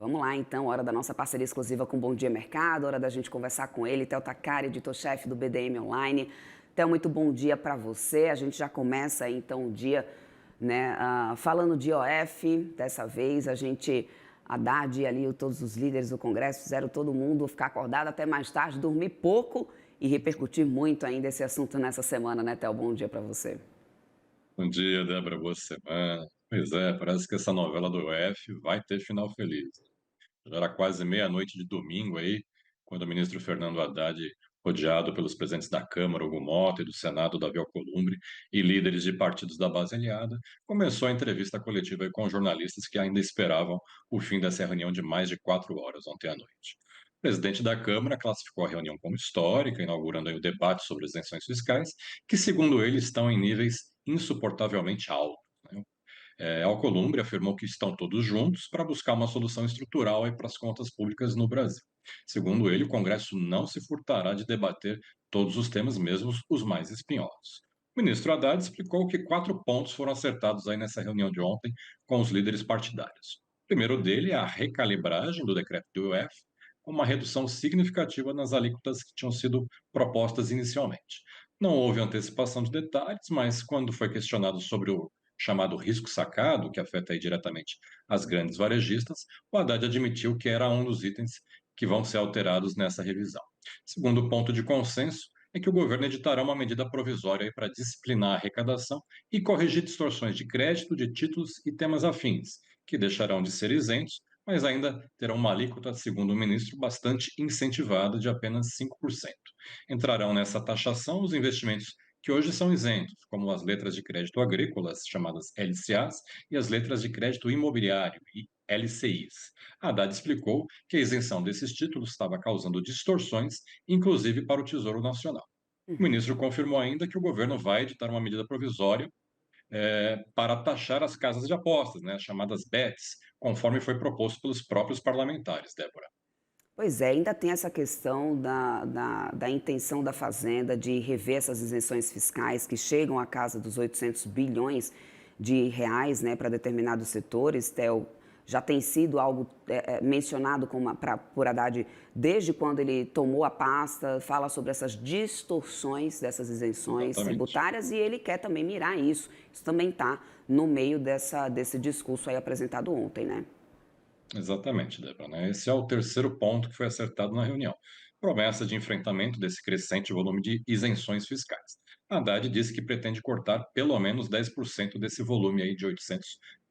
Vamos lá, então, hora da nossa parceria exclusiva com Bom Dia Mercado, hora da gente conversar com ele, Theo Takari, editor-chefe do BDM Online. Theo, muito bom dia para você. A gente já começa aí, então, o dia, né, falando de IOF. Dessa vez, Haddad e ali todos os líderes do Congresso fizeram todo mundo ficar acordado até mais tarde, dormir pouco e repercutir muito ainda esse assunto nessa semana, né, Theo? Bom dia para você. Bom dia, Débora. Boa semana. Pois é, parece que essa novela do UF vai ter final feliz. Já era quase meia-noite de domingo aí, quando o ministro Fernando Haddad, rodeado pelos presidentes da Câmara, Hugo Mota, e do Senado, Davi Alcolumbre, e líderes de partidos da base aliada, começou a entrevista coletiva aí com jornalistas que ainda esperavam o fim dessa reunião de mais de 4 horas ontem à noite. O presidente da Câmara classificou a reunião como histórica, inaugurando aí o debate sobre as isenções fiscais, que, segundo ele, estão em níveis insuportavelmente altos, né? Alcolumbre afirmou que estão todos juntos para buscar uma solução estrutural aí para as contas públicas no Brasil. Segundo ele, o Congresso não se furtará de debater todos os temas, mesmo os mais espinhosos. O ministro Haddad explicou que 4 pontos foram acertados aí nessa reunião de ontem com os líderes partidários. O primeiro dele é a recalibragem do decreto do IOF, com uma redução significativa nas alíquotas que tinham sido propostas inicialmente. Não houve antecipação de detalhes, mas quando foi questionado sobre o chamado risco sacado, que afeta aí diretamente as grandes varejistas, o Haddad admitiu que era um dos itens que vão ser alterados nessa revisão. Segundo ponto de consenso é que o governo editará uma medida provisória para disciplinar a arrecadação e corrigir distorções de crédito, de títulos e temas afins, que deixarão de ser isentos, mas ainda terão uma alíquota, segundo o ministro, bastante incentivada de apenas 5%. Entrarão nessa taxação os investimentos que hoje são isentos, como as letras de crédito agrícolas, chamadas LCAs, e as letras de crédito imobiliário, LCIs. Haddad explicou que a isenção desses títulos estava causando distorções, inclusive para o Tesouro Nacional. O Uhum. ministro confirmou ainda que o governo vai editar uma medida provisória para taxar as casas de apostas, né, as chamadas bets, conforme foi proposto pelos próprios parlamentares, Débora. Pois é, ainda tem essa questão da intenção da Fazenda de rever essas isenções fiscais que chegam à casa dos 800 bilhões de reais, né, para determinados setores. Theo, já tem sido algo mencionado por Haddad desde quando ele tomou a pasta, fala sobre essas distorções dessas isenções Exatamente. tributárias e ele quer também mirar isso. Isso também está no meio desse discurso aí apresentado ontem, né? Exatamente, Débora, né? Esse é o terceiro ponto que foi acertado na reunião. Promessa de enfrentamento desse crescente volume de isenções fiscais. Haddad disse que pretende cortar pelo menos 10% desse volume aí de 800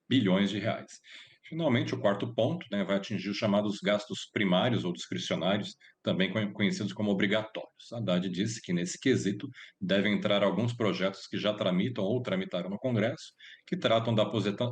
bilhões de reais. Finalmente, o quarto ponto, né, vai atingir os chamados gastos primários ou discricionários, também conhecidos como obrigatórios. Haddad disse que nesse quesito devem entrar alguns projetos que já tramitam ou tramitaram no Congresso, que tratam da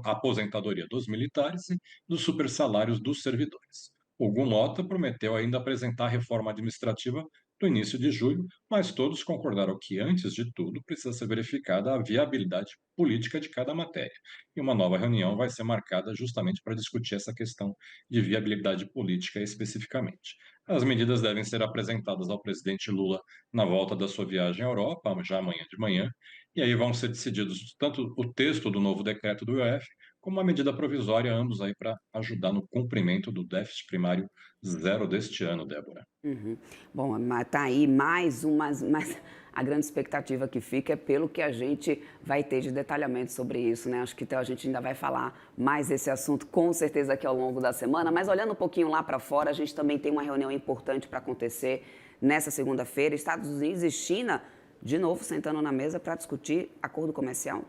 aposentadoria dos militares dos supersalários dos servidores. O Mota prometeu ainda apresentar a reforma administrativa no início de julho, mas todos concordaram que, antes de tudo, precisa ser verificada a viabilidade política de cada matéria. E uma nova reunião vai ser marcada justamente para discutir essa questão de viabilidade política especificamente. As medidas devem ser apresentadas ao presidente Lula na volta da sua viagem à Europa, já amanhã de manhã, e aí vão ser decididos tanto o texto do novo decreto do IOF, como uma medida provisória, ambos aí para ajudar no cumprimento do déficit primário zero deste ano, Débora. Uhum. Bom, mas tá aí mais umas, mas a grande expectativa que fica é pelo que a gente vai ter de detalhamento sobre isso, né? Acho que então, a gente ainda vai falar mais desse assunto com certeza aqui ao longo da semana, mas olhando um pouquinho lá para fora, a gente também tem uma reunião importante para acontecer nessa segunda-feira, Estados Unidos e China de novo sentando na mesa para discutir acordo comercial.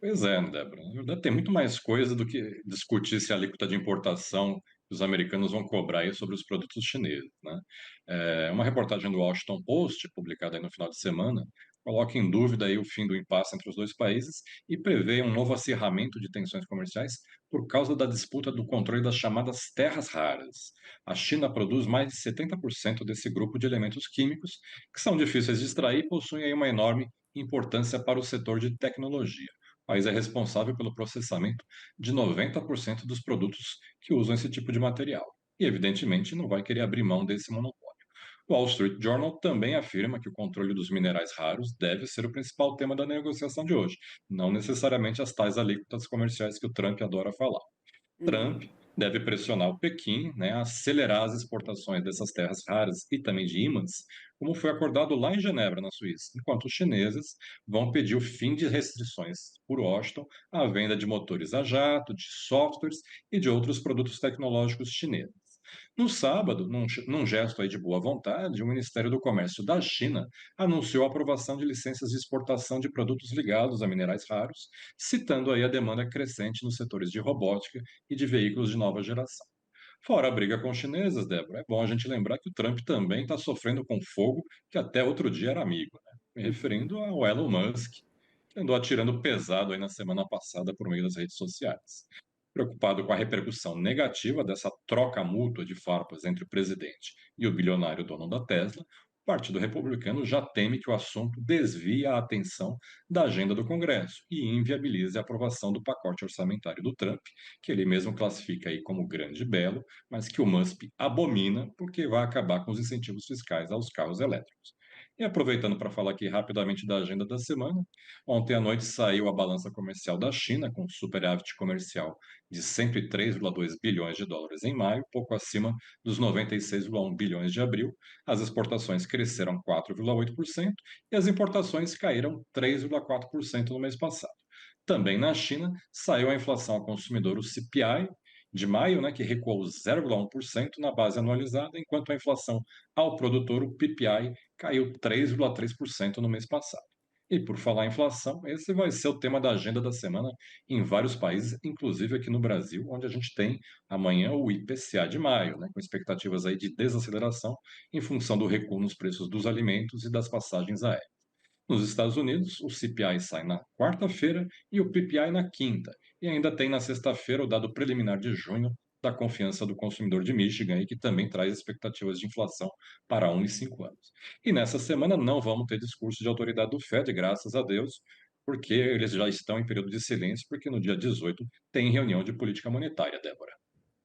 Pois é, Débora. Na verdade, tem muito mais coisa do que discutir se a alíquota de importação que os americanos vão cobrar aí sobre os produtos chineses, né? Uma reportagem do Washington Post, publicada aí no final de semana, coloca em dúvida aí o fim do impasse entre os dois países e prevê um novo acirramento de tensões comerciais por causa da disputa do controle das chamadas terras raras. A China produz mais de 70% desse grupo de elementos químicos que são difíceis de extrair e possuem aí uma enorme importância para o setor de tecnologia. O país é responsável pelo processamento de 90% dos produtos que usam esse tipo de material. E, evidentemente, não vai querer abrir mão desse monopólio. O Wall Street Journal também afirma que o controle dos minerais raros deve ser o principal tema da negociação de hoje, não necessariamente as tais alíquotas comerciais que o Trump adora falar. Trump Uhum. deve pressionar o Pequim, né, a acelerar as exportações dessas terras raras e também de ímãs, como foi acordado lá em Genebra, na Suíça, enquanto os chineses vão pedir o fim de restrições por Washington à venda de motores a jato, de softwares e de outros produtos tecnológicos chineses. No sábado, num gesto aí de boa vontade, o Ministério do Comércio da China anunciou a aprovação de licenças de exportação de produtos ligados a minerais raros, citando aí a demanda crescente nos setores de robótica e de veículos de nova geração. Fora a briga com os chineses, Débora, é bom a gente lembrar que o Trump também está sofrendo com fogo que até outro dia era amigo, né? Me Uhum. referindo ao Elon Musk, que andou atirando pesado aí na semana passada por meio das redes sociais. Preocupado com a repercussão negativa dessa troca mútua de farpas entre o presidente e o bilionário dono da Tesla, o Partido Republicano já teme que o assunto desvie a atenção da agenda do Congresso e inviabilize a aprovação do pacote orçamentário do Trump, que ele mesmo classifica aí como grande e belo, mas que o Musk abomina porque vai acabar com os incentivos fiscais aos carros elétricos. E aproveitando para falar aqui rapidamente da agenda da semana, ontem à noite saiu a balança comercial da China, com superávit comercial de 103,2 bilhões de dólares em maio, pouco acima dos 96,1 bilhões de abril. As exportações cresceram 4,8% e as importações caíram 3,4% no mês passado. Também na China, saiu a inflação ao consumidor, o CPI, de maio, né, que recuou 0,1% na base anualizada, enquanto a inflação ao produtor, o PPI, caiu 3,3% no mês passado. E por falar em inflação, esse vai ser o tema da agenda da semana em vários países, inclusive aqui no Brasil, onde a gente tem amanhã o IPCA de maio, né, com expectativas aí de desaceleração em função do recuo nos preços dos alimentos e das passagens aéreas. Nos Estados Unidos, o CPI sai na quarta-feira e o PPI na quinta. E ainda tem na sexta-feira o dado preliminar de junho da confiança do consumidor de Michigan, aí, que também traz expectativas de inflação para 1 e 5 anos. E nessa semana não vamos ter discurso de autoridade do Fed, graças a Deus, porque eles já estão em período de silêncio, porque no dia 18 tem reunião de política monetária, Débora.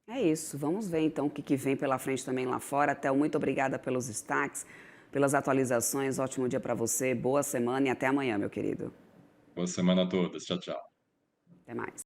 É isso, vamos ver então o que, que vem pela frente também lá fora. Theo, muito obrigada pelos destaques, pelas atualizações. Ótimo dia para você, boa semana e até amanhã, meu querido. Boa semana a todos. Tchau, tchau. Até mais.